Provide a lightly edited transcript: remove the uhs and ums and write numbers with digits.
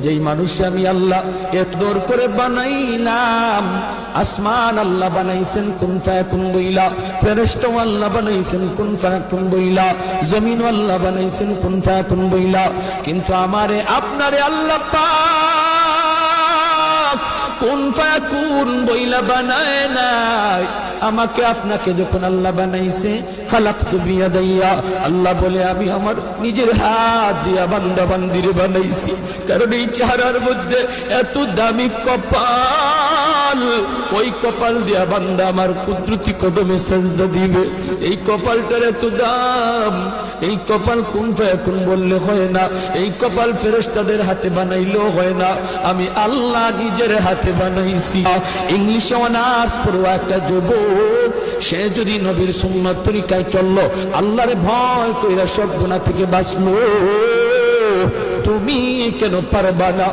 যেই মানুষ আমি আল্লাহ এত দূর করে বানাইলাম। আসমান আল্লাহ বানাইছেন কুন ফায়াকুন বইলা, ফেরেশতা আল্লাহ বানাইছেন কুন ফায়াকুন বইলা, জমিন আল্লাহ বানাইছেন কুন ফায়াকুন বইলা, কিন্তু আমারে আপনারে আল্লাহ পাক কুন ফায়াকুন বইলা বানায় নাই। আমাকে আপনাকে যখন আল্লাহ বানাইছে, খালাকতু বিয়াদাইয়া, আল্লাহ বলে আমি আমার নিজের হাত দিয়া বান্দা বান্দিরে বানাইছি। কারণ এই চেহারার মধ্যে এত দামি কপাল, ওই কপাল দিয়া বান্দা আমার কুদরতি কদমে সেজদা দিবে। এই কপালটার এত দাম, এই কপাল কুন ফায়াকুন বললে হয় না, এই কপাল ফেরেশতাদের হাতে বানাইলেও হয় না, আমি আল্লাহ নিজের হাতে বানাইছি। ইংলিশে অনার্স পড়ুয়া একটা যুবক, সে যদি নবীর সুন্নাত তরিকায় চললো, আল্লাহরে ভয় কইরা সব গুনাহ থেকে বাঁচলো, তুমি কেন পারবা না?